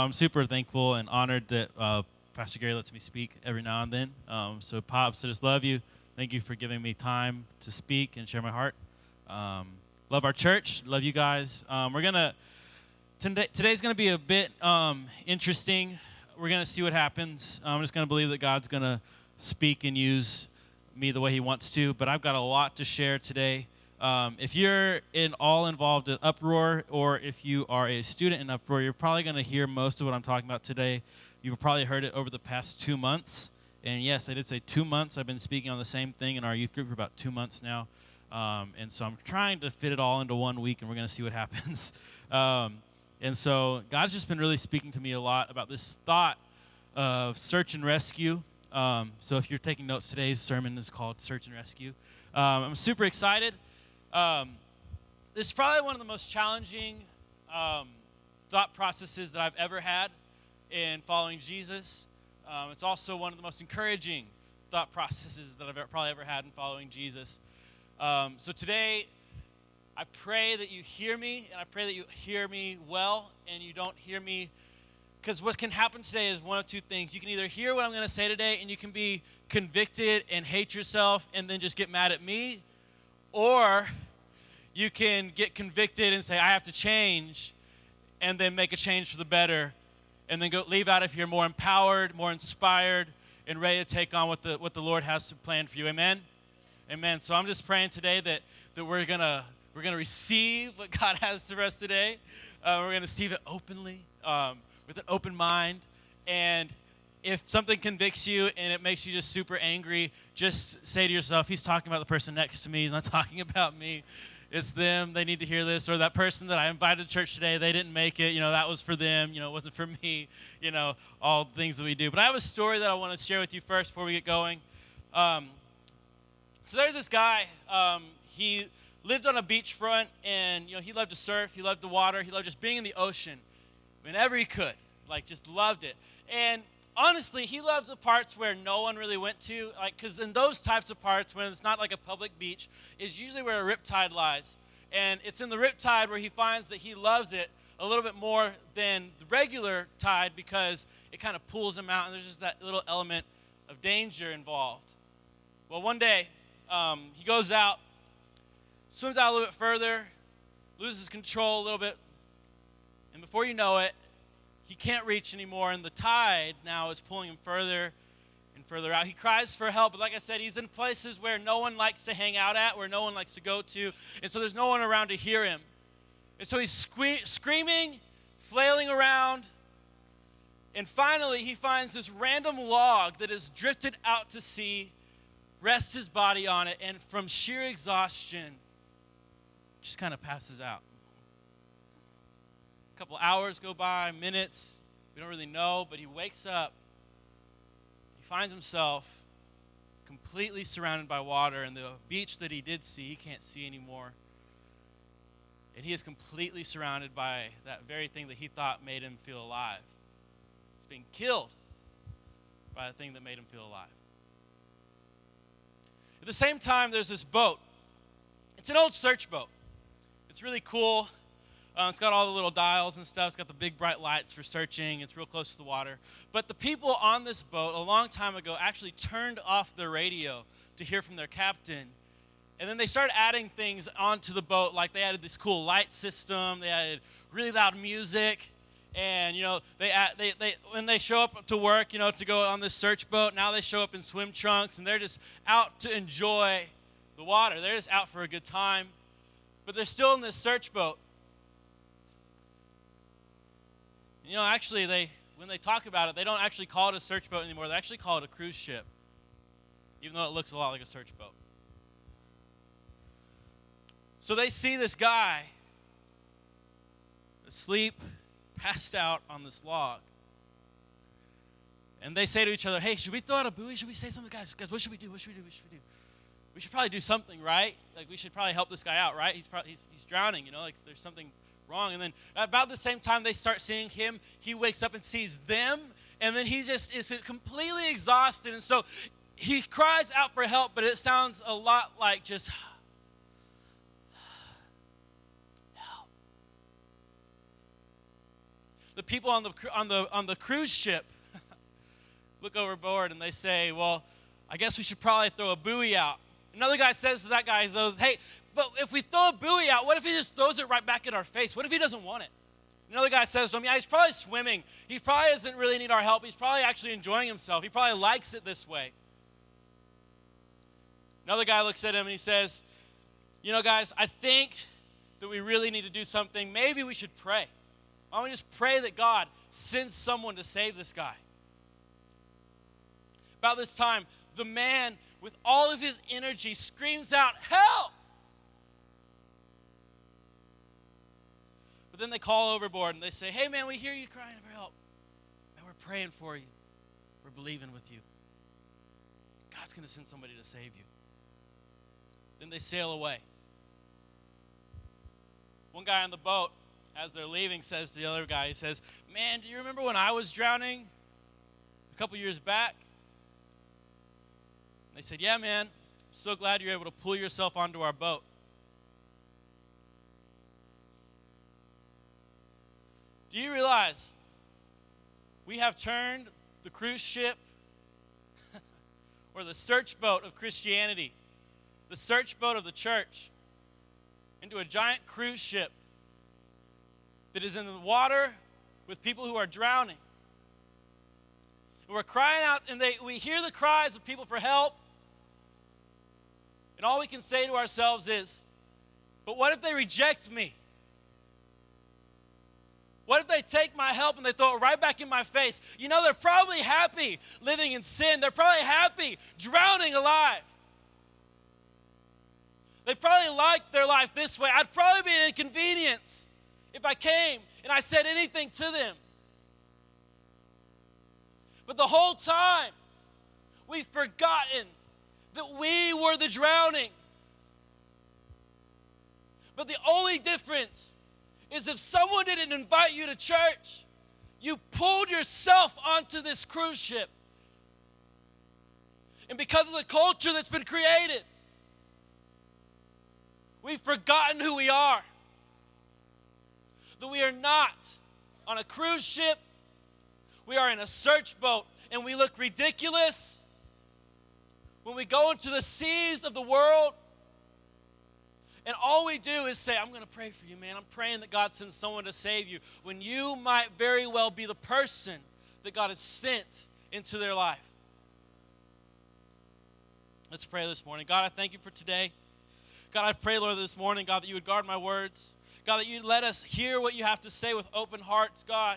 I'm super thankful and honored that Pastor Gary lets me speak every now and then. Pops, I just love you. Thank you for giving me time to speak and share my heart. Love our church. Love you guys. Today's gonna be a bit interesting. We're gonna see what happens. I'm just gonna believe that God's gonna speak and use me the way He wants to. But I've got a lot to share today. If you're involved in uproar, or if you are a student in uproar, you're probably going to hear most of what I'm talking about today. You've probably heard it over the past 2 months. And yes, I did say 2 months. I've been speaking on the same thing in our youth group for about 2 months now. And so I'm trying to fit it all into 1 week, and we're going to see what happens. And so God's just been really speaking to me a lot about this thought of search and rescue. So if you're taking notes, today's sermon is called Search and Rescue. I'm super excited. This is probably one of the most challenging thought processes that I've ever had in following Jesus. It's also one of the most encouraging thought processes that I've probably ever had in following Jesus. So today, I pray that you hear me, and I pray that you hear me well, and you don't hear me, because what can happen today is one of two things. You can either hear what I'm going to say today, and you can be convicted and hate yourself and then just get mad at me, or you can get convicted and say, I have to change, and then make a change for the better, and then leave out of here more empowered, more inspired, and ready to take on what the Lord has planned for you. Amen? Amen. So I'm just praying today that we're gonna receive what God has for us today. We're gonna receive it openly, with an open mind, and if something convicts you and it makes you just super angry, just say to yourself, He's talking about the person next to me. He's not talking about me. It's them. They need to hear this. Or that person that I invited to church today, they didn't make it. That was for them. It wasn't for me. All the things that we do. But I have a story that I want to share with you first before we get going. So there's this guy. He lived on a beachfront, and he loved to surf. He loved the water. He loved just being in the ocean whenever he could. Just loved it. And honestly, he loved the parts where no one really went to, because in those types of parts, when it's not like a public beach, is usually where a riptide lies. And it's in the riptide where he finds that he loves it a little bit more than the regular tide, because it kind of pulls him out, and there's just that little element of danger involved. Well, one day, he goes out, swims out a little bit further, loses control a little bit, and before you know it, he can't reach anymore, and the tide now is pulling him further and further out. He cries for help, but like I said, he's in places where no one likes to hang out at, where no one likes to go to, and so there's no one around to hear him. And so he's screaming, flailing around, and finally he finds this random log that is drifted out to sea, rests his body on it, and from sheer exhaustion, just kind of passes out. A couple hours go by, minutes, we don't really know, but he wakes up. He finds himself completely surrounded by water, and the beach that he did see, he can't see anymore. And he is completely surrounded by that very thing that he thought made him feel alive. He's being killed by the thing that made him feel alive. At the same time, there's this boat. It's an old search boat. It's really cool. It's got all the little dials and stuff. It's got the big bright lights for searching. It's real close to the water. But the people on this boat a long time ago actually turned off their radio to hear from their captain. And then they started adding things onto the boat, like they added this cool light system. They added really loud music. And, they when they show up to work, to go on this search boat, now they show up in swim trunks, and they're just out to enjoy the water. They're just out for a good time. But they're still in this search boat. Actually, when they talk about it, they don't actually call it a search boat anymore. They actually call it a cruise ship, even though it looks a lot like a search boat. So they see this guy asleep, passed out on this log. And they say to each other, hey, should we throw out a buoy? Should we say something? Guys, what should we do? What should we do? What should we do? We should probably do something, right? We should probably help this guy out, right? He's drowning, there's something wrong. And then about the same time they start seeing him, he wakes up and sees them, and then he just is completely exhausted. And so he cries out for help, but it sounds a lot like just help. the people on the cruise ship look overboard and they say, well, I guess we should probably throw a buoy out. Another guy says to that guy, he goes, hey, but if we throw a buoy out, what if he just throws it right back in our face? What if he doesn't want it? Another guy says to him, yeah, he's probably swimming. He probably doesn't really need our help. He's probably actually enjoying himself. He probably likes it this way. Another guy looks at him and he says, you know, guys, I think that we really need to do something. Maybe we should pray. Why don't we just pray that God sends someone to save this guy? About this time, the man, with all of his energy, screams out, help! But then they call overboard and they say, hey, man, we hear you crying for help. And we're praying for you. We're believing with you. God's going to send somebody to save you. Then they sail away. One guy on the boat, as they're leaving, says to the other guy, he says, man, do you remember when I was drowning a couple years back? And they said, yeah, man, I'm so glad you're able to pull yourself onto our boat. Do you realize we have turned the cruise ship or the search boat of Christianity, the search boat of the church, into a giant cruise ship that is in the water with people who are drowning? And we're crying out, and we hear the cries of people for help, and all we can say to ourselves is, but what if they reject me? What if they take my help and they throw it right back in my face? You know, they're probably happy living in sin. They're probably happy drowning alive. They probably like their life this way. I'd probably be an inconvenience if I came and I said anything to them. But the whole time, we've forgotten that we were the drowning. But the only difference is if someone didn't invite you to church, you pulled yourself onto this cruise ship. And because of the culture that's been created, we've forgotten who we are. That we are not on a cruise ship. We are in a search boat, and we look ridiculous when we go into the seas of the world. And all we do is say, I'm going to pray for you, man. I'm praying that God sends someone to save you, when you might very well be the person that God has sent into their life. Let's pray this morning. God, I thank you for today. God, I pray, Lord, this morning, God, that you would guard my words. God, that you'd let us hear what you have to say with open hearts, God.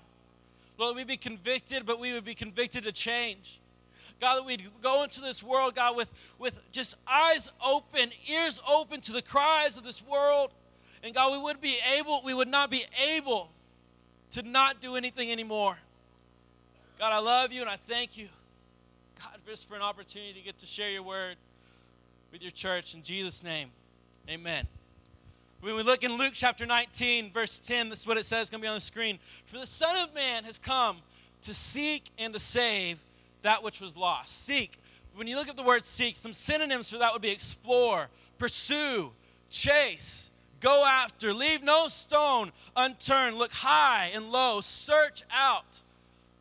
Lord, we'd be convicted, but we would be convicted to change. God, that we'd go into this world, God, with just eyes open, ears open to the cries of this world. And God, we would not be able to not do anything anymore. God, I love you and I thank you, God, just for an opportunity to get to share your word with your church. In Jesus' name, amen. When we look in Luke chapter 19, verse 10, this is what it says, it's going to be on the screen. For the Son of Man has come to seek and to save that which was lost. Seek. When you look at the word seek, some synonyms for that would be explore, pursue, chase, go after, leave no stone unturned, look high and low, search out.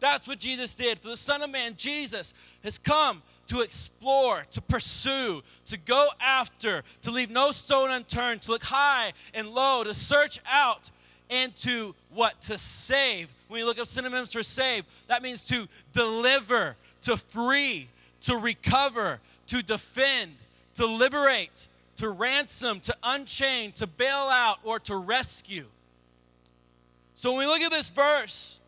That's what Jesus did. For the Son of Man, Jesus, has come to explore, to pursue, to go after, to leave no stone unturned, to look high and low, to search out, and to what? To save. When you look up synonyms for save, that means to deliver, to free, to recover, to defend, to liberate, to ransom, to unchain, to bail out, or to rescue. So when we look at this verse,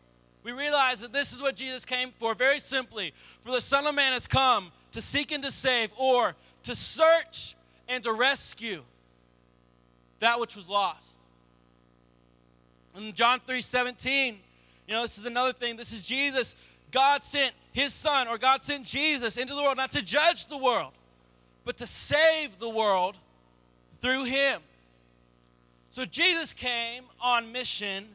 we realize that this is what Jesus came for. Very simply, for the Son of Man has come to seek and to save, or to search and to rescue that which was lost. In John 3:17, this is another thing. This is Jesus. God sent his Son, or God sent Jesus into the world, not to judge the world, but to save the world through him. So Jesus came on mission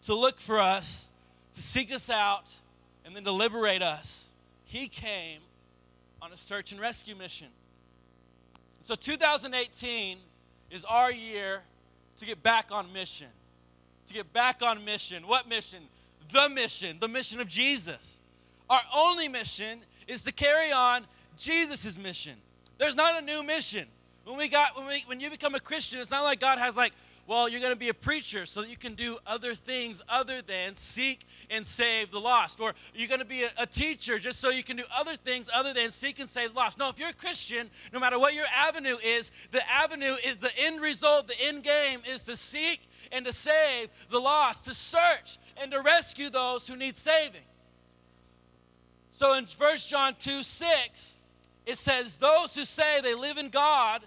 to look for us, to seek us out, and then to liberate us. He came on a search and rescue mission. So 2018 is our year to get back on mission. To get back on mission. What mission? the mission of Jesus. Our only mission is to carry on Jesus' mission. There's not a new mission. When you become a Christian, it's not like God has like, well, you're going to be a preacher so that you can do other things other than seek and save the lost. Or you're going to be a teacher just so you can do other things other than seek and save the lost. No, if you're a Christian, no matter what your avenue is the end result, the end game is to seek and to save the lost, to search and to rescue those who need saving. So in 1 John 2:6, it says, those who say they live in God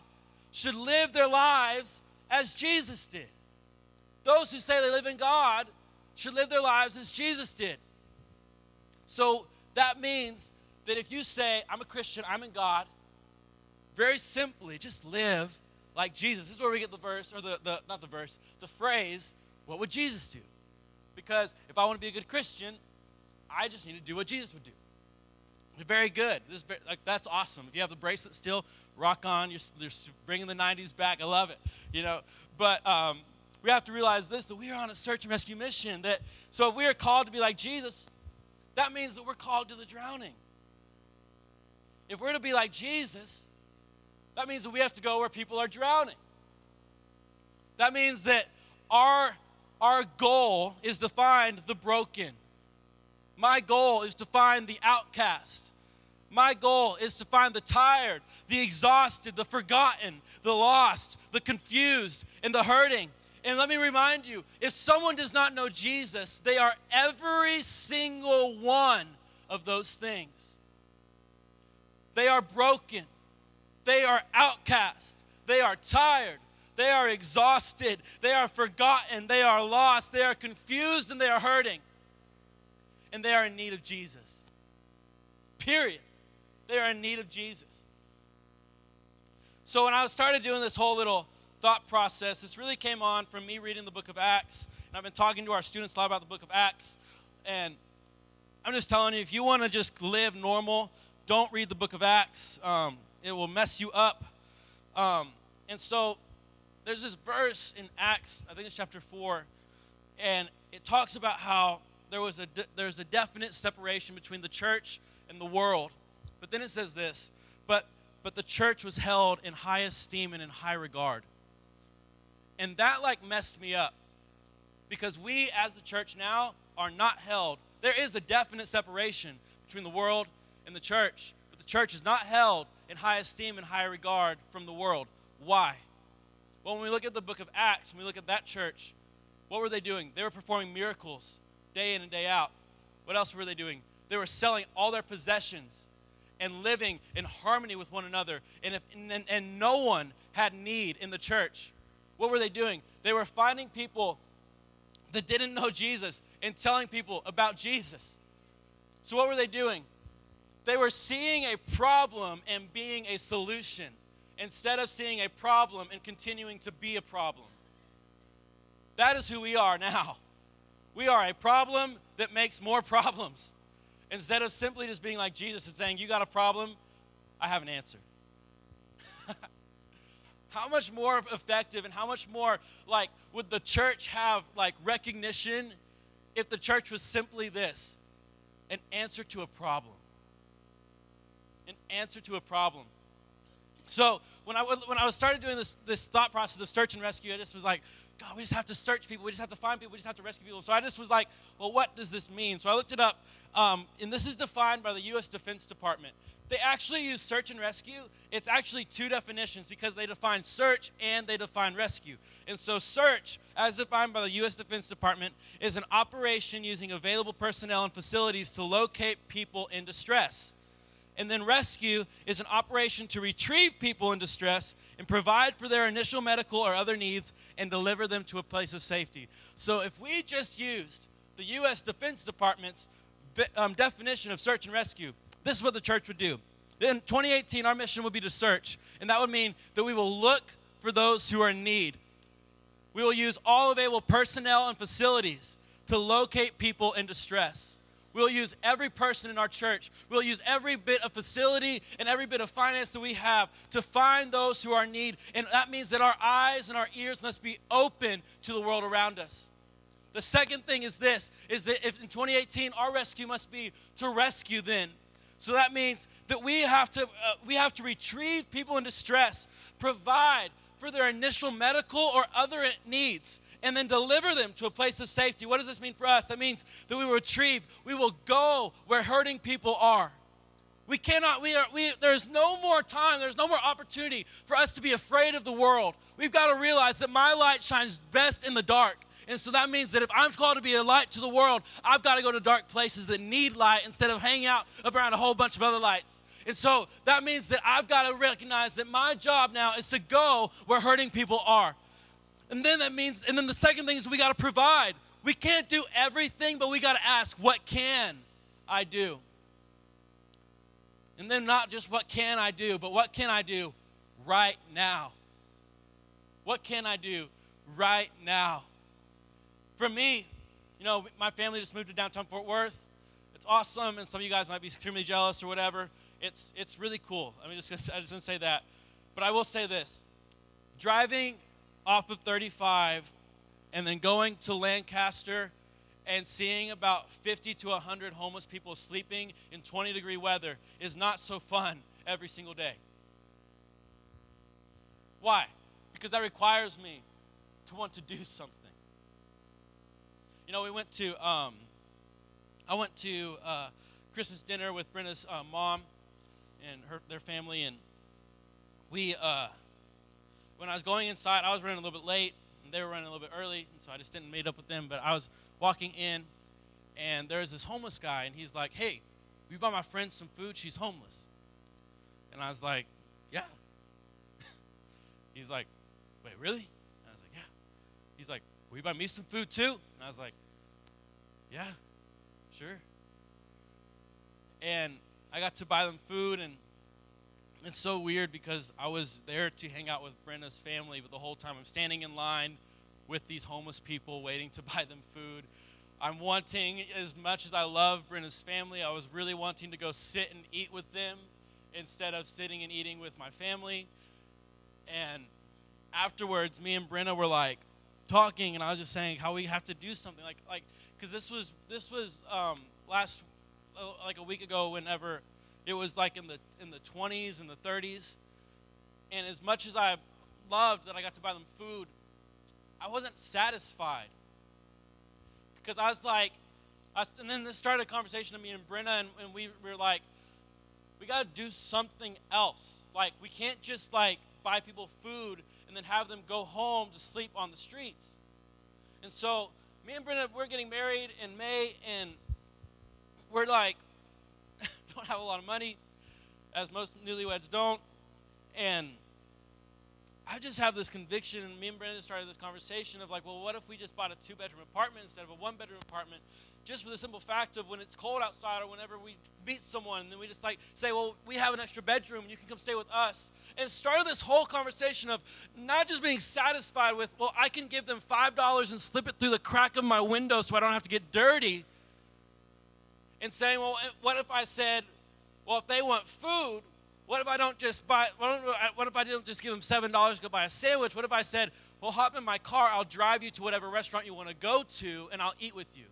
should live their lives as Jesus did. Those who say they live in God should live their lives as Jesus did. So that means that if you say, I'm a Christian, I'm in God, very simply, just live like Jesus. This is where we get the verse, or the phrase, what would Jesus do? Because if I want to be a good Christian, I just need to do what Jesus would do. Very good. That's awesome. If you have the bracelet still, rock on. You're bringing the 90s back. I love it. But we have to realize this, that we are on a search and rescue mission. So if we are called to be like Jesus, that means that we're called to the drowning. If we're to be like Jesus, that means that we have to go where people are drowning. That means that our goal is to find the broken. My goal is to find the outcast. My goal is to find the tired, the exhausted, the forgotten, the lost, the confused, and the hurting. And let me remind you, if someone does not know Jesus, they are every single one of those things. They are broken. They are outcast. They are tired. They are exhausted. They are forgotten. They are lost. They are confused, and they are hurting. And they are in need of Jesus. Period. They are in need of Jesus. So when I started doing this whole little thought process, this really came on from me reading the book of Acts. And I've been talking to our students a lot about the book of Acts. And I'm just telling you, if you want to just live normal, don't read the book of Acts. It will mess you up. And so there's this verse in Acts, I think it's chapter 4, and it talks about how there's a definite separation between the church and the world. But then it says this, but the church was held in high esteem and in high regard. And that messed me up, because we as the church now are not held. There is a definite separation between the world and the church, but the church is not held in high esteem and high regard from the world. Why? Well, when we look at the book of Acts, when we look at that church, what were they doing? They were performing miracles day in and day out. What else were they doing? They were selling all their possessions and living in harmony with one another. And no one had need in the church. What were they doing? They were finding people that didn't know Jesus and telling people about Jesus. So what were they doing? They were seeing a problem and being a solution, instead of seeing a problem and continuing to be a problem. That is who we are now. We are a problem that makes more problems. Instead of simply just being like Jesus and saying, you got a problem, I have an answer. How much more effective and how much more would the church have recognition if the church was simply this, an answer to a problem. An answer to a problem. So when I started doing this thought process of search and rescue, I just was like, God, we just have to search people. We just have to find people. We just have to rescue people. So I just was like, well, what does this mean? So I looked it up, and this is defined by the U.S. Defense Department. They actually use search and rescue. It's actually two definitions, because they define search and they define rescue. And so search, as defined by the U.S. Defense Department, is an operation using available personnel and facilities to locate people in distress. And then rescue is an operation to retrieve people in distress and provide for their initial medical or other needs and deliver them to a place of safety. So if we just used the U.S. Defense Department's definition of search and rescue, this is what the church would do. In 2018, our mission would be to search, and that would mean that we will look for those who are in need. We will use all available personnel and facilities to locate people in distress. We'll use every person in our church. We'll use every bit of facility and every bit of finance that we have to find those who are in need. And that means that our eyes and our ears must be open to the world around us. The second thing is this, is that if in 2018, our rescue must be to rescue then. So that means that we have to retrieve people in distress, provide for their initial medical or other needs, and then deliver them to a place of safety. What does this mean for us? That means that we will retrieve, we will go where hurting people are. There's no more time, there's no more opportunity for us to be afraid of the world. We've got to realize that my light shines best in the dark. And so that means that if I'm called to be a light to the world, I've got to go to dark places that need light instead of hanging out around a whole bunch of other lights. And so that means that I've got to recognize that my job now is to go where hurting people are. And then the second thing is we got to provide. We can't do everything, but we got to ask, what can I do? And then not just what can I do, but what can I do right now? What can I do right now? For me, my family just moved to downtown Fort Worth. It's awesome, and some of you guys might be extremely jealous or whatever. It's really cool. I'm just going to say that. But I will say this. Driving off of 35 and then going to Lancaster and seeing about 50 to 100 homeless people sleeping in 20-degree weather is not so fun every single day. Why? Because that requires me to want to do something. I went to Christmas dinner with Brenda's mom and their family, and when I was going inside, I was running a little bit late, and they were running a little bit early, and so I just didn't meet up with them, but I was walking in, and there's this homeless guy, and he's like, hey, will you buy my friend some food? She's homeless. And I was like, yeah. He's like, wait, really? And I was like, yeah. He's like, will you buy me some food too? And I was like, yeah, sure. And I got to buy them food, and it's so weird because I was there to hang out with Brenda's family, but the whole time I'm standing in line with these homeless people waiting to buy them food. I'm wanting, as much as I love Brenda's family, I was really wanting to go sit and eat with them instead of sitting and eating with my family. And afterwards, me and Brenda were like talking, and I was just saying how we have to do something, like because this was last like a week ago, whenever it was like in the 20s and the 30s, and as much as I loved that I got to buy them food, I wasn't satisfied because I was like, and then this started a conversation of me and Brenda, and we were like, we got to do something else. Like, we can't just like buy people food and then have them go home to sleep on the streets. And so me and Brenda, we're getting married in May, and we're like, don't have a lot of money, as most newlyweds don't. And I just have this conviction, and me and Brenda started this conversation of like, well, what if we just bought a 2-bedroom apartment instead of a 1-bedroom apartment, just for the simple fact of when it's cold outside or whenever we meet someone, and then we just like say, well, we have an extra bedroom, and you can come stay with us. And it started this whole conversation of not just being satisfied with, well, I can give them $5 and slip it through the crack of my window so I don't have to get dirty, and saying, well, what if I said, well, if they want food, what if I don't just give them $7 to go buy a sandwich? What if I said, well, hop in my car, I'll drive you to whatever restaurant you want to go to, and I'll eat with you.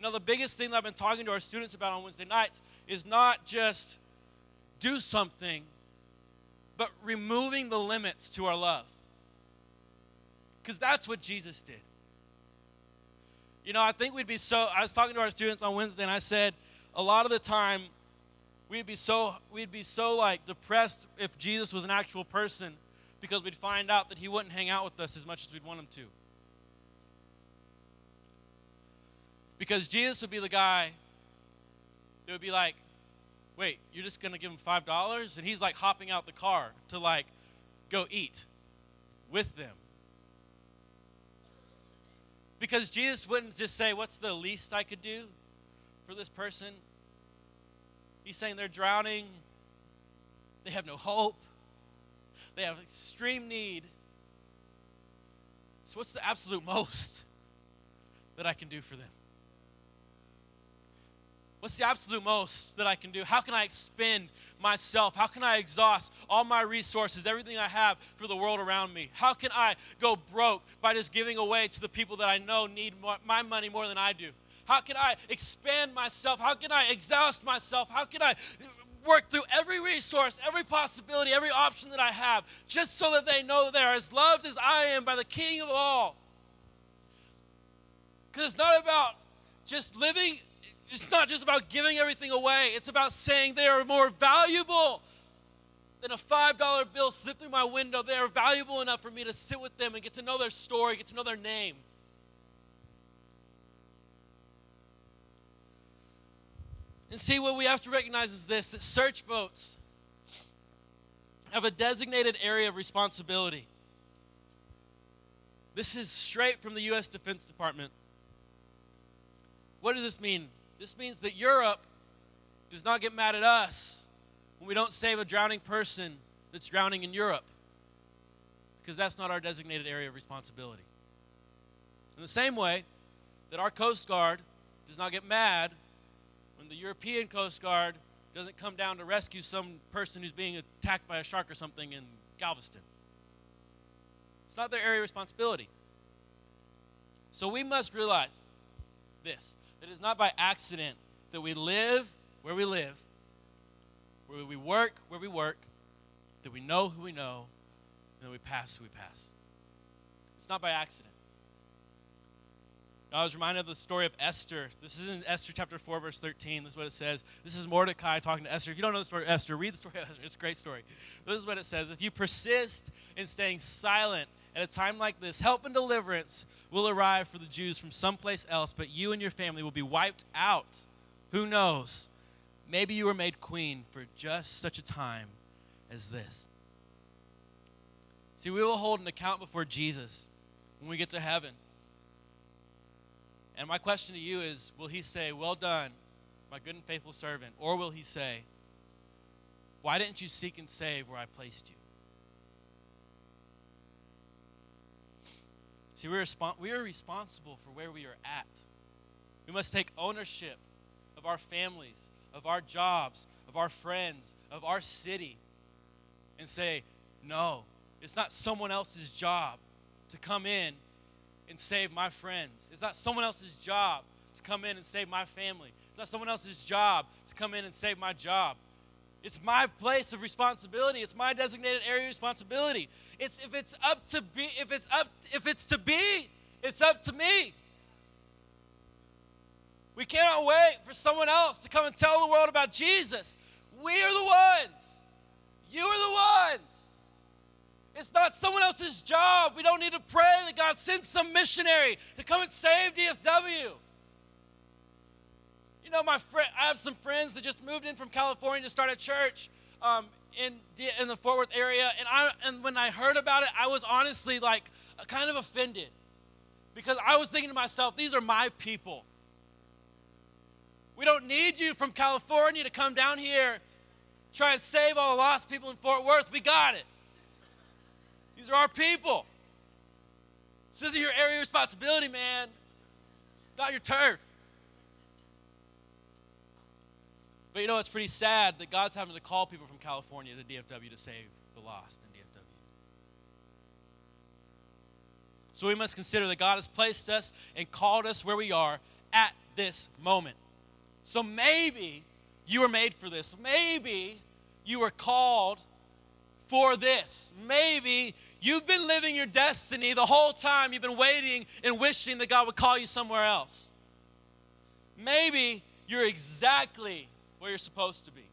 The biggest thing that I've been talking to our students about on Wednesday nights is not just do something, but removing the limits to our love. Because that's what Jesus did. I think I was talking to our students on Wednesday, and I said, a lot of the time, we'd be so like depressed if Jesus was an actual person, because we'd find out that he wouldn't hang out with us as much as we'd want him to. Because Jesus would be the guy that would be like, wait, you're just going to give him $5? And he's like hopping out the car to like go eat with them. Because Jesus wouldn't just say, what's the least I could do for this person? He's saying they're drowning. They have no hope. They have extreme need. So what's the absolute most that I can do for them? What's the absolute most that I can do? How can I expend myself? How can I exhaust all my resources, everything I have for the world around me? How can I go broke by just giving away to the people that I know need my money more than I do? How can I expand myself? How can I exhaust myself? How can I work through every resource, every possibility, every option that I have, just so that they know that they are as loved as I am by the King of all? Because it's not about just living. It's not just about giving everything away. It's about saying they are more valuable than a $5 bill slipped through my window. They are valuable enough for me to sit with them and get to know their story, get to know their name. And see, what we have to recognize is this, that search boats have a designated area of responsibility. This is straight from the U.S. Defense Department. What does this mean? This means that Europe does not get mad at us when we don't save a drowning person that's drowning in Europe, because that's not our designated area of responsibility. In the same way that our Coast Guard does not get mad when the European Coast Guard doesn't come down to rescue some person who's being attacked by a shark or something in Galveston. It's not their area of responsibility. So we must realize this. It is not by accident that we live where we live, where we work where we work, that we know who we know, and that we pass who we pass. It's not by accident. I was reminded of the story of Esther. This is in Esther chapter 4, verse 13. This is what it says. This is Mordecai talking to Esther. If you don't know the story of Esther, read the story of Esther. It's a great story. This is what it says. If you persist in staying silent at a time like this, help and deliverance will arrive for the Jews from someplace else, but you and your family will be wiped out. Who knows? Maybe you were made queen for just such a time as this. See, we will hold an account before Jesus when we get to heaven. And my question to you is, will he say, well done, my good and faithful servant? Or will he say, why didn't you seek and save where I placed you? See, we are responsible for where we are at. We must take ownership of our families, of our jobs, of our friends, of our city, and say, no, it's not someone else's job to come in and save my friends. It's not someone else's job to come in and save my family. It's not someone else's job to come in and save my job. It's my place of responsibility. It's my designated area of responsibility. It's up to me. We cannot wait for someone else to come and tell the world about Jesus. We are the ones. You are the ones. It's not someone else's job. We don't need to pray that God sends some missionary to come and save DFW. You know, I have some friends that just moved in from California to start a church in the Fort Worth area, and when I heard about it, I was honestly like kind of offended, because I was thinking to myself, these are my people. We don't need you from California to come down here, try and save all the lost people in Fort Worth. We got it. These are our people. This isn't your area of responsibility, man. It's not your turf. But you know, it's pretty sad that God's having to call people from California to DFW to save the lost in DFW. So we must consider that God has placed us and called us where we are at this moment. So maybe you were made for this. Maybe you were called for this. Maybe you've been living your destiny the whole time. You've been waiting and wishing that God would call you somewhere else. Maybe you're exactly where you're supposed to be.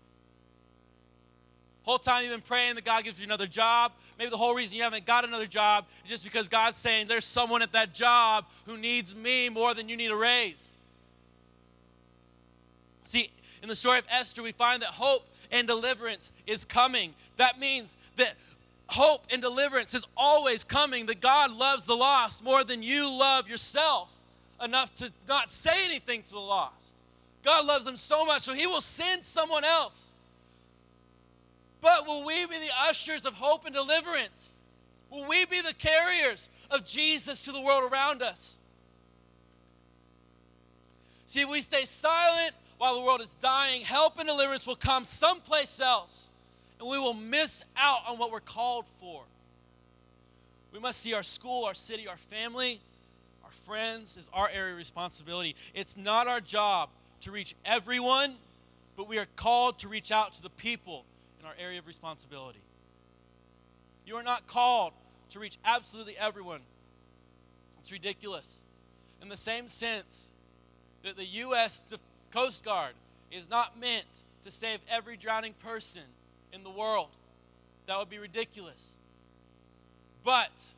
Whole time you've been praying that God gives you another job. Maybe the whole reason you haven't got another job is just because God's saying there's someone at that job who needs me more than you need a raise. See, in the story of Esther, we find that hope and deliverance is coming. That means that hope and deliverance is always coming, that God loves the lost more than you love yourself enough to not say anything to the lost. God loves them so much, so he will send someone else. But will we be the ushers of hope and deliverance? Will we be the carriers of Jesus to the world around us? See, if we stay silent while the world is dying, help and deliverance will come someplace else, and we will miss out on what we're called for. We must see our school, our city, our family, our friends as our area of responsibility. It's not our job to reach everyone, but we are called to reach out to the people in our area of responsibility. You are not called to reach absolutely everyone. It's ridiculous. In the same sense that the U.S. Coast Guard is not meant to save every drowning person in the world. That would be ridiculous. But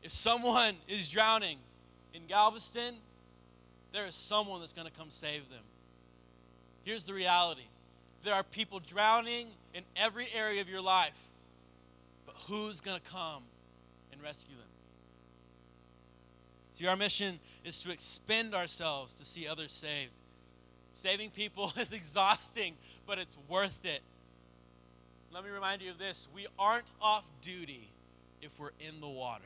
if someone is drowning in Galveston, there is someone that's going to come save them. Here's the reality. There are people drowning in every area of your life, but who's going to come and rescue them? See, our mission is to expend ourselves to see others saved. Saving people is exhausting, but it's worth it. Let me remind you of this. We aren't off duty if we're in the water.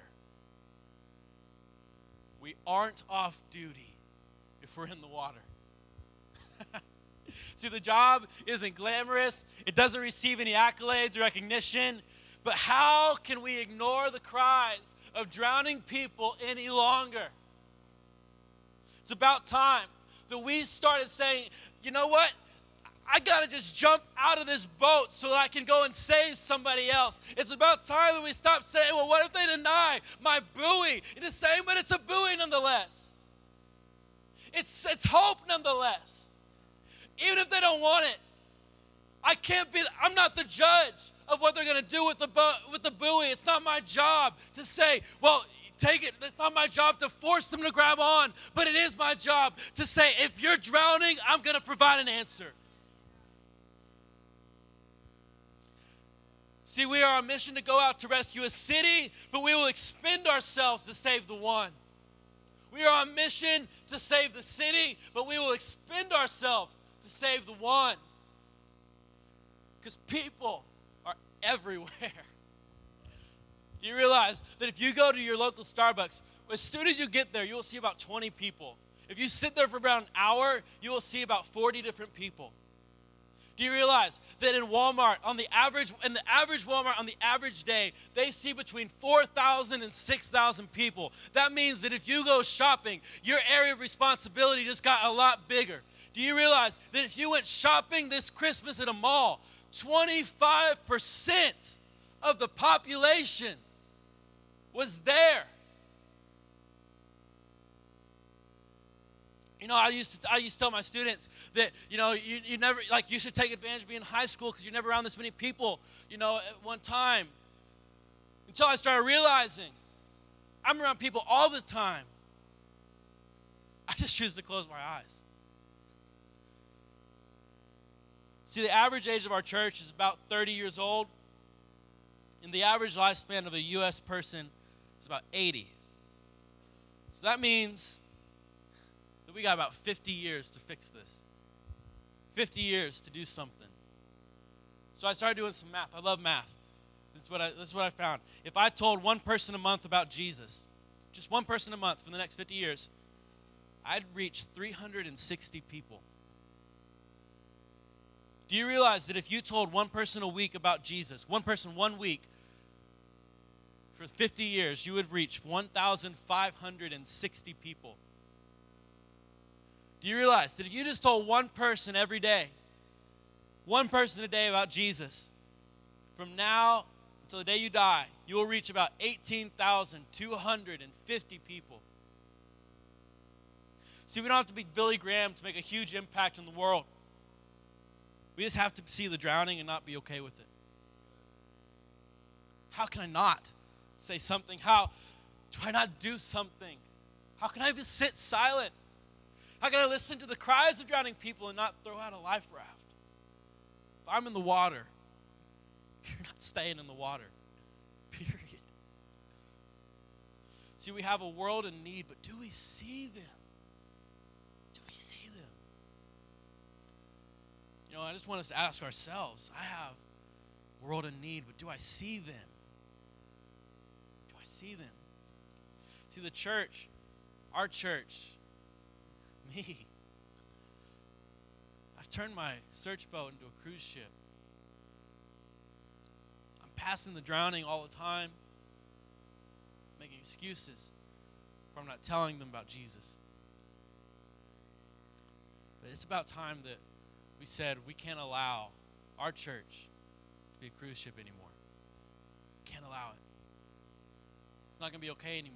We aren't off duty if we're in the water. See, the job isn't glamorous. It doesn't receive any accolades or recognition. But how can we ignore the cries of drowning people any longer? It's about time that we started saying, you know what? I got to just jump out of this boat so that I can go and save somebody else. It's about time that we stop saying, well, what if they deny my buoy? It is saying, but it's a buoy nonetheless. It's hope nonetheless. Even if they don't want it. I'm not the judge of what they're going to do with the buoy. It's not my job to say, well, take it. It's not my job to force them to grab on, but it is my job to say, if you're drowning, I'm going to provide an answer. See, we are on a mission to go out to rescue a city, but we will expend ourselves to save the one. We are on a mission to save the city, but we will expend ourselves to save the one. Because people are everywhere. Do you realize that if you go to your local Starbucks, as soon as you get there, you will see about 20 people. If you sit there for about an hour, you will see about 40 different people. Do you realize that in Walmart, in the average Walmart on the average day, they see between 4,000 and 6,000 people? That means that if you go shopping, your area of responsibility just got a lot bigger. Do you realize that if you went shopping this Christmas at a mall, 25% of the population was there? You know, I used to tell my students that, you never, you should take advantage of being in high school because you're never around this many people, at one time. Until I started realizing I'm around people all the time. I just choose to close my eyes. See, the average age of our church is about 30 years old, and the average lifespan of a U.S. person is about 80. So that means that we got about 50 years to fix this. 50 years to do something. So I started doing some math. I love math. This is what I found. If I told one person a month about Jesus, just one person a month for the next 50 years, I'd reach 360 people. Do you realize that if you told one person a week about Jesus, one person 1 week, for 50 years, you would reach 1,560 people? Do you realize that if you just told one person every day, one person a day about Jesus, from now until the day you die, you will reach about 18,250 people? See, we don't have to be Billy Graham to make a huge impact in the world. We just have to see the drowning and not be okay with it. How can I not say something? How do I not do something? How can I just sit silent? How can I listen to the cries of drowning people and not throw out a life raft? If I'm in the water, you're not staying in the water. Period. See, we have a world in need, but do we see them? Do we see them? I just want us to ask ourselves, I have a world in need, but do I see them? Do I see them? See, the church, our church, me, I've turned my search boat into a cruise ship. I'm passing the drowning all the time, making excuses for I'm not telling them about Jesus. But it's about time that we said we can't allow our church to be a cruise ship anymore. Can't allow it. It's not going to be okay anymore.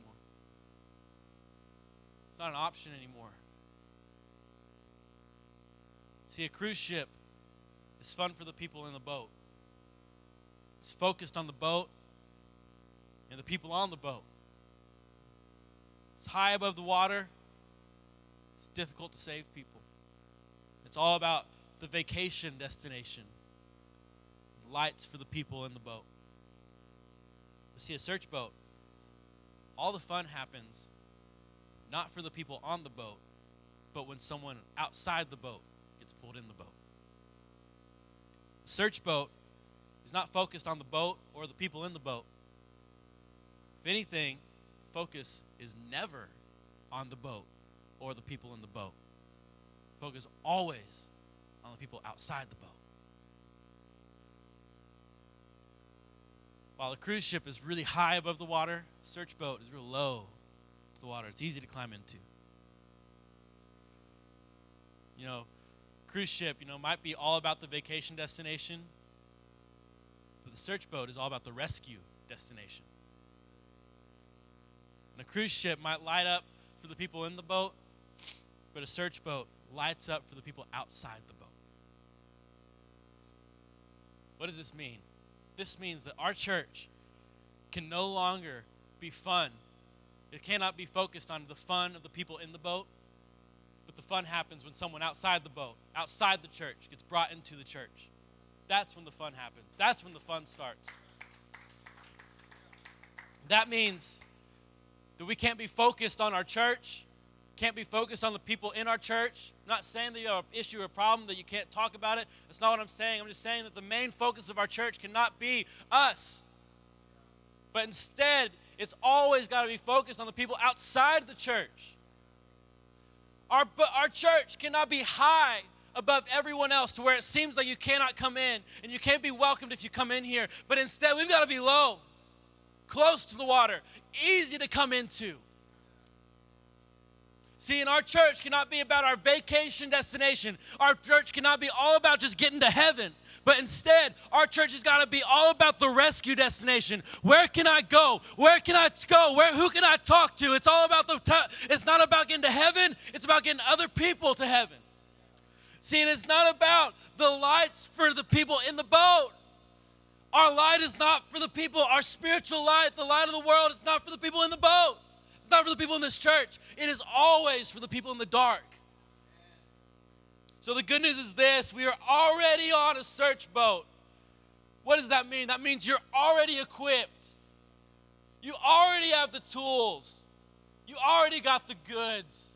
It's not an option anymore. See, a cruise ship is fun for the people in the boat. It's focused on the boat and the people on the boat. It's high above the water. It's difficult to save people. It's all about the vacation destination. Lights for the people in the boat. But see, a search boat, all the fun happens not for the people on the boat, but when someone outside the boat gets pulled in the boat. A search boat is not focused on the boat or the people in the boat. If anything, focus is never on the boat or the people in the boat. Focus always on the people outside the boat. While a cruise ship is really high above the water, a search boat is real low to the water. It's easy to climb into. You know, cruise ship, might be all about the vacation destination, but the search boat is all about the rescue destination. And a cruise ship might light up for the people in the boat, but a search boat lights up for the people outside the boat. What does this mean? This means that our church can no longer be fun. It cannot be focused on the fun of the people in the boat, but the fun happens when someone outside the boat, outside the church, gets brought into the church. That's when the fun happens. That's when the fun starts. That means that we can't be focused on our church, can't be focused on the people in our church. I'm not saying that you have an issue or a problem, that you can't talk about it. That's not what I'm saying. I'm just saying that the main focus of our church cannot be us. But instead, it's always got to be focused on the people outside the church. Our church cannot be high above everyone else to where it seems like you cannot come in and you can't be welcomed if you come in here. But instead, we've got to be low, close to the water, easy to come into. See, and our church cannot be about our vacation destination. Our church cannot be all about just getting to heaven. But instead, our church has got to be all about the rescue destination. Where can I go? Where can I go? Who can I talk to? It's all about it's not about getting to heaven. It's about getting other people to heaven. See, and it's not about the lights for the people in the boat. Our light is not for the people, our spiritual light, the light of the world, it's not for the people in the boat. It's not for the people in this church. It is always for the people in the dark. So the good news is this: we are already on a search boat. What does that mean? That means you're already equipped. You already have the tools. You already got the goods.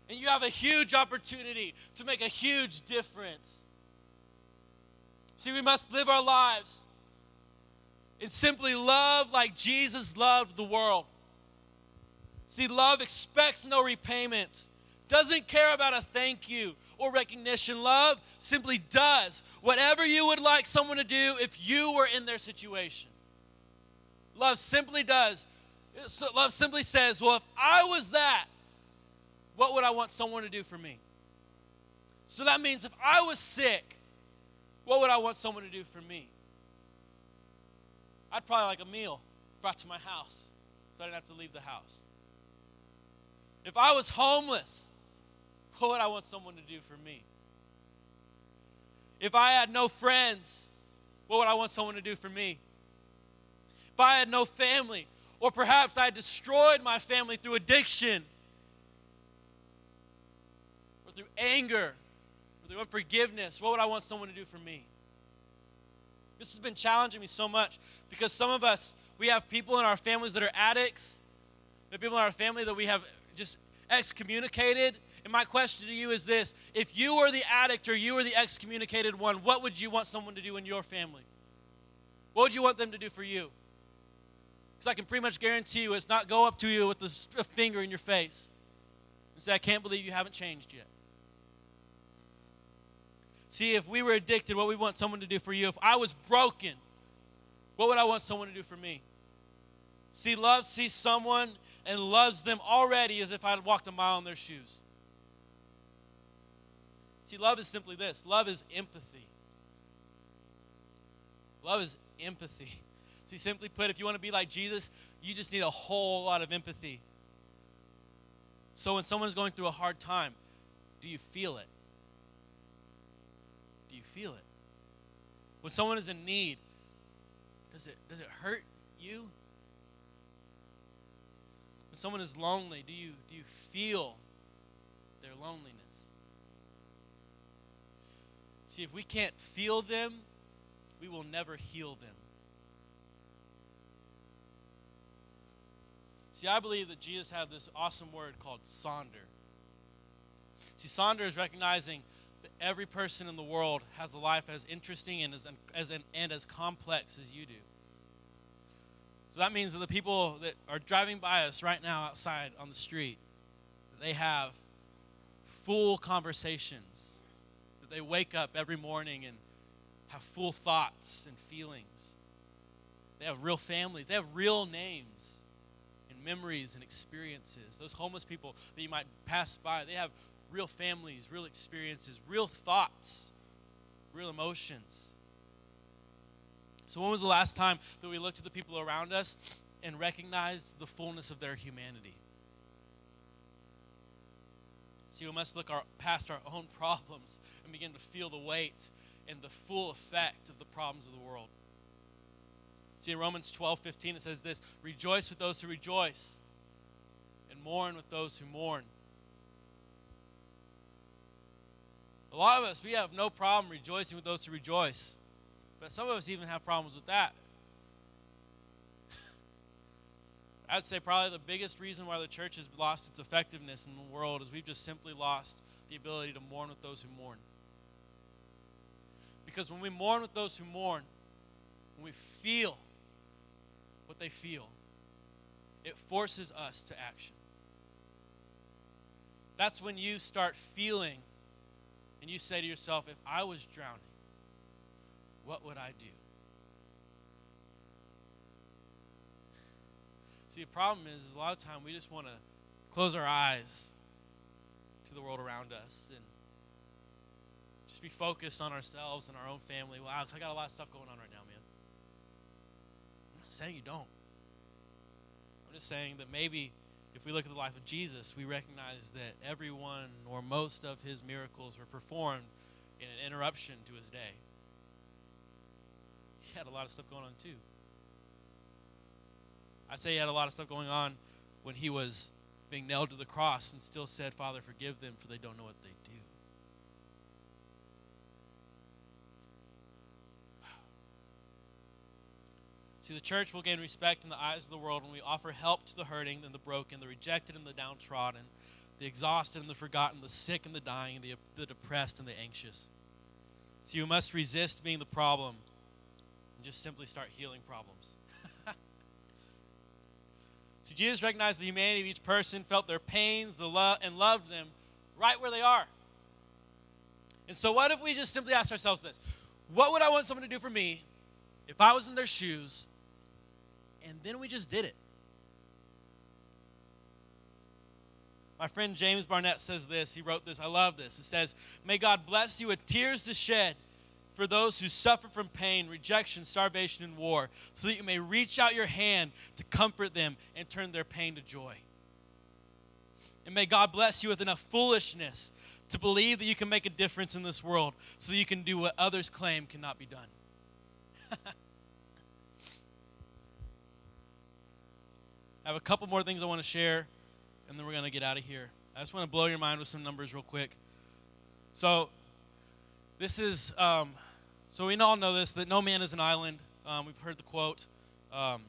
And you have a huge opportunity to make a huge difference. See, we must live our lives and simply love like Jesus loved the world. See, love expects no repayment, doesn't care about a thank you or recognition. Love simply does whatever you would like someone to do if you were in their situation. Love simply does. Love simply says, well, if I was that, what would I want someone to do for me? So that means if I was sick, what would I want someone to do for me? I'd probably like a meal brought to my house so I didn't have to leave the house. If I was homeless, what would I want someone to do for me? If I had no friends, what would I want someone to do for me? If I had no family, or perhaps I had destroyed my family through addiction, or through anger, or through unforgiveness, what would I want someone to do for me? This has been challenging me so much because some of us, we have people in our families that are addicts. We have people in our family that we have just excommunicated. And my question to you is this: if you were the addict or you were the excommunicated one, what would you want someone to do in your family? What would you want them to do for you? Because I can pretty much guarantee you it's not go up to you with a finger in your face and say, I can't believe you haven't changed yet. See, if we were addicted, what we want someone to do for you. If I was broken, what would I want someone to do for me? See, love sees someone and loves them already as if I had walked a mile in their shoes. See, love is simply this. Love is empathy. Love is empathy. See, simply put, if you want to be like Jesus, you just need a whole lot of empathy. So when someone's going through a hard time, do you feel it? Do you feel it? When someone is in need, does it hurt you? When someone is lonely, do you feel their loneliness? See, if we can't feel them, we will never heal them. See, I believe that Jesus had this awesome word called sonder. See, sonder is recognizing that every person in the world has a life as interesting and as complex as you do. So that means that the people that are driving by us right now outside on the street, that they have full conversations, that they wake up every morning and have full thoughts and feelings. They have real families. They have real names and memories and experiences. Those homeless people that you might pass by, they have real families, real experiences, real thoughts, real emotions. So when was the last time that we looked at the people around us and recognized the fullness of their humanity? See, we must look past our own problems and begin to feel the weight and the full effect of the problems of the world. See, in Romans 12:15 it says this, rejoice with those who rejoice and mourn with those who mourn. A lot of us, we have no problem rejoicing with those who rejoice. But some of us even have problems with that. I'd say probably the biggest reason why the church has lost its effectiveness in the world is we've just simply lost the ability to mourn with those who mourn. Because when we mourn with those who mourn, when we feel what they feel, it forces us to action. That's when you start feeling and you say to yourself, if I was drowning, what would I do? See, the problem is a lot of time we just want to close our eyes to the world around us and just be focused on ourselves and our own family. Well, Alex, I got a lot of stuff going on right now, man. I'm not saying you don't. I'm just saying that maybe if we look at the life of Jesus, we recognize that everyone or most of his miracles were performed in an interruption to his day. He had a lot of stuff going on too. I say he had a lot of stuff going on when he was being nailed to the cross and still said, Father, forgive them for they don't know what they do. See, the church will gain respect in the eyes of the world when we offer help to the hurting and the broken, the rejected and the downtrodden, the exhausted and the forgotten, the sick and the dying, the depressed and the anxious. See, we must resist being the problem and just simply start healing problems. See, Jesus recognized the humanity of each person, felt their pains, and loved them right where they are. And so what if we just simply ask ourselves this? What would I want someone to do for me if I was in their shoes? And then we just did it. My friend James Barnett says this. He wrote this. I love this. It says, may God bless you with tears to shed for those who suffer from pain, rejection, starvation, and war, so that you may reach out your hand to comfort them and turn their pain to joy. And may God bless you with enough foolishness to believe that you can make a difference in this world so you can do what others claim cannot be done. I have a couple more things I want to share, and then we're going to get out of here. I just want to blow your mind with some numbers real quick. So this is, so we all know this, that no man is an island. We've heard the quote. And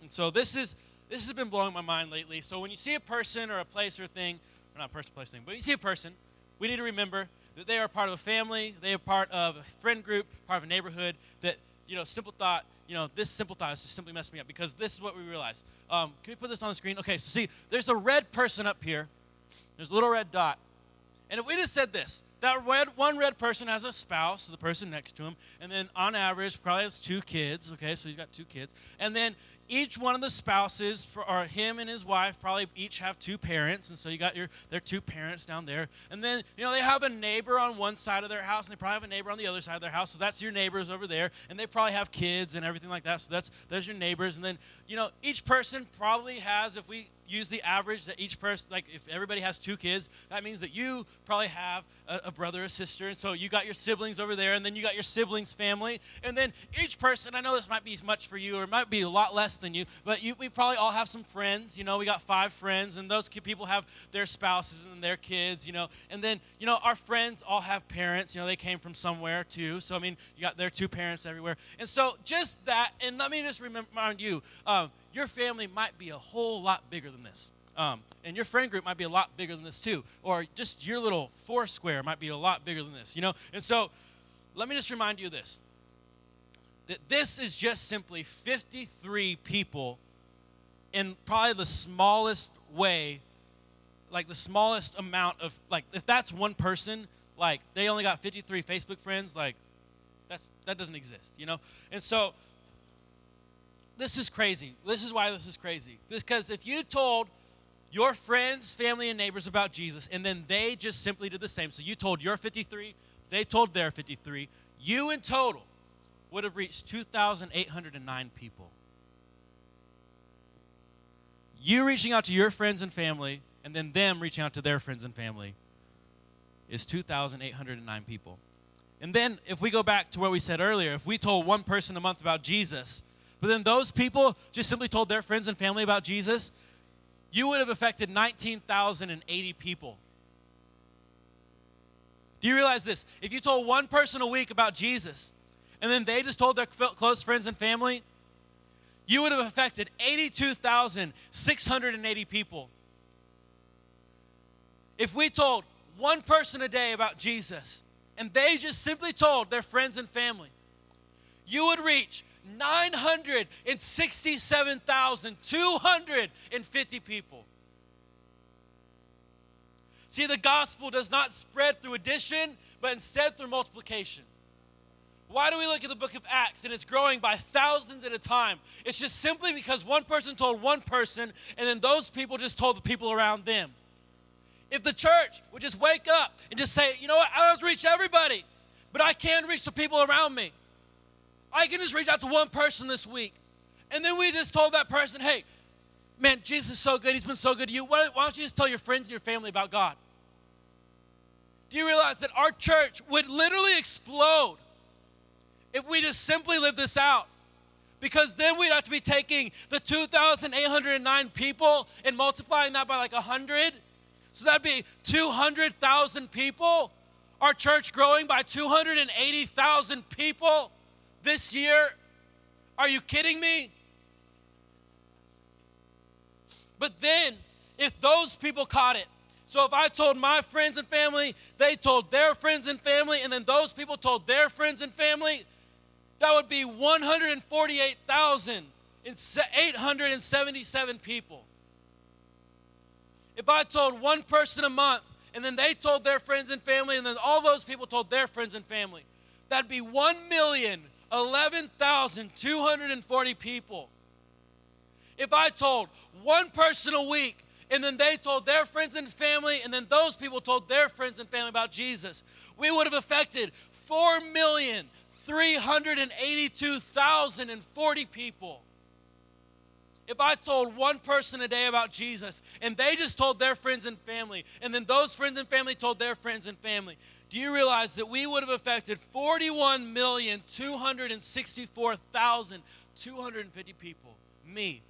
so this has been blowing my mind lately. So when you see a person or a place or a thing, or not person, place, thing, but you see a person, we need to remember that they are part of a family, they are part of a friend group, part of a neighborhood, that, simple thought, this simple thought is just simply messed me up because this is what we realize. Can we put this on the screen? Okay, so see, there's a red person up here. There's a little red dot. And if we just said this, that one red person has a spouse, the person next to him, and then on average probably has 2 kids, okay, so he's got 2 kids. And then each one of the spouses, or him and his wife, probably each have 2 parents, and so you got their 2 parents down there. And then, they have a neighbor on one side of their house, and they probably have a neighbor on the other side of their house, so that's your neighbors over there. And they probably have kids and everything like that, so there's your neighbors. And then, each person probably has, if we use the average, that each person, like if everybody has 2 kids, that means that you probably have a brother or sister, and so you got your siblings over there, and then you got your siblings' family, and then each person, I know this might be as much for you, or it might be a lot less than you, but we probably all have some friends, we got 5 friends, and those people have their spouses and their kids, and then, our friends all have parents, they came from somewhere too, so you got their 2 parents everywhere, and so just that, and let me just remind you, your family might be a whole lot bigger than this. And your friend group might be a lot bigger than this too. Or just your little Foursquare might be a lot bigger than this, And so let me just remind you of this. That this is just simply 53 people in probably the smallest way, like the smallest amount of, like if that's one person, like they only got 53 Facebook friends, like that doesn't exist, And so this is crazy. This is why this is crazy. Because if you told your friends, family, and neighbors about Jesus, and then they just simply did the same. So you told your 53, they told their 53. You in total would have reached 2,809 people. You reaching out to your friends and family, and then them reaching out to their friends and family is 2,809 people. And then if we go back to what we said earlier, if we told one person a month about Jesus, but then those people just simply told their friends and family about Jesus, you would have affected 19,080 people. Do you realize this? If you told one person a week about Jesus, and then they just told their close friends and family, you would have affected 82,680 people. If we told one person a day about Jesus, and they just simply told their friends and family, you would reach 967,250 people. See, the gospel does not spread through addition, but instead through multiplication. Why do we look at the book of Acts and it's growing by thousands at a time? It's just simply because one person told one person, and then those people just told the people around them. If the church would just wake up and just say, you know what, I don't have to reach everybody, but I can reach the people around me. I can just reach out to one person this week. And then we just told that person, hey, man, Jesus is so good. He's been so good to you. Why don't you just tell your friends and your family about God? Do you realize that our church would literally explode if we just simply lived this out? Because then we'd have to be taking the 2,809 people and multiplying that by like 100. So that'd be 200,000 people. Our church growing by 280,000 people this year. Are you kidding me? But then, if those people caught it, so if I told my friends and family, they told their friends and family, and then those people told their friends and family, that would be 148,877 people. If I told one person a month, and then they told their friends and family, and then all those people told their friends and family, that'd be 1,011,240 people. If I told one person a week, and then they told their friends and family, and then those people told their friends and family about Jesus, we would have affected 4,382,040 people. If I told one person a day about Jesus, and they just told their friends and family, and then those friends and family told their friends and family, do you realize that we would have affected 41,264,250 people? Me.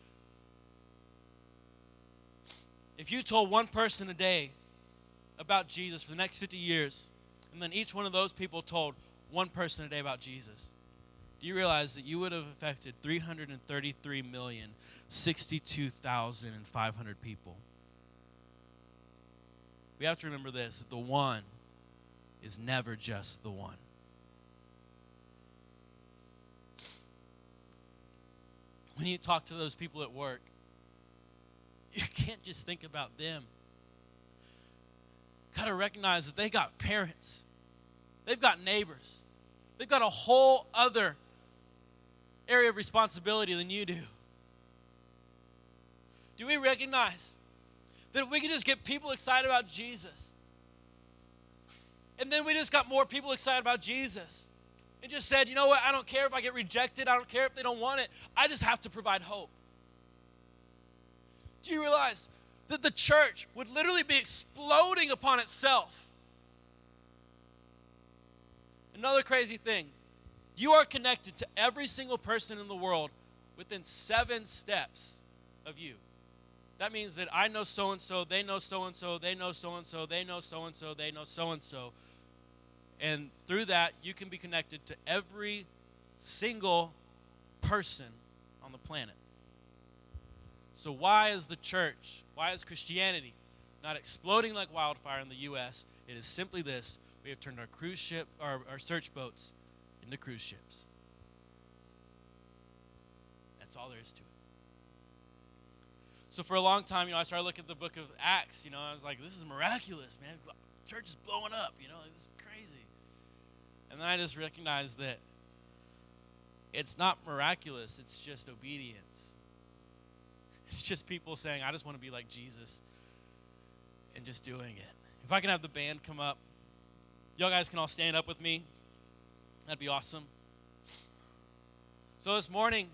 If you told one person a day about Jesus for the next 50 years, and then each one of those people told one person a day about Jesus, do you realize that you would have affected 333,062,500 people? We have to remember this, that the one is never just the one. When you talk to those people at work, you can't just think about them. got to recognize that they got parents. They've got neighbors. They've got a whole other area of responsibility than you do. Do we recognize that if we can just get people excited about Jesus, and then we just got more people excited about Jesus, and just said, you know what, I don't care if I get rejected, I don't care if they don't want it, I just have to provide hope. Do you realize that the church would literally be exploding upon itself? Another crazy thing, you are connected to every single person in the world within 7 steps of you. That means that I know so-and-so, they know so-and-so, they know so-and-so, they know so-and-so, they know so-and-so. And through that, you can be connected to every single person on the planet. So why is the church, why is Christianity not exploding like wildfire in the U.S.? It is simply this: we have turned our cruise ship, our search boats into cruise ships. That's all there is to it. So for a long time, I started looking at the book of Acts. I was like, this is miraculous, man. Church is blowing up. This is crazy. And then I just recognized that it's not miraculous. It's just obedience. It's just people saying, I just want to be like Jesus, and just doing it. If I can have the band come up, y'all guys can all stand up with me. That'd be awesome. So this morning,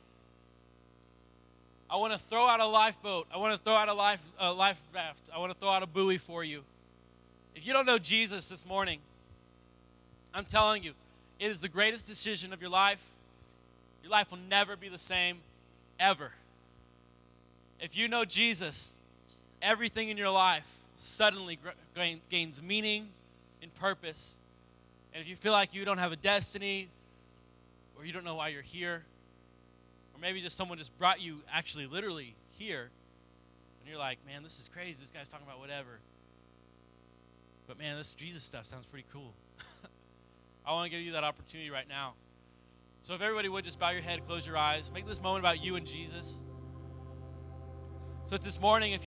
I want to throw out a lifeboat. I want to throw out a life raft. I want to throw out a buoy for you. If you don't know Jesus this morning, I'm telling you, it is the greatest decision of your life. Your life will never be the same, ever. If you know Jesus, everything in your life suddenly gains meaning and purpose. And if you feel like you don't have a destiny, or you don't know why you're here, or maybe just someone just brought you actually literally here, and you're like, man, this is crazy. This guy's talking about whatever. But man, this Jesus stuff sounds pretty cool. I want to give you that opportunity right now. So if everybody would just bow your head, close your eyes, make this moment about you and Jesus. So this morning, if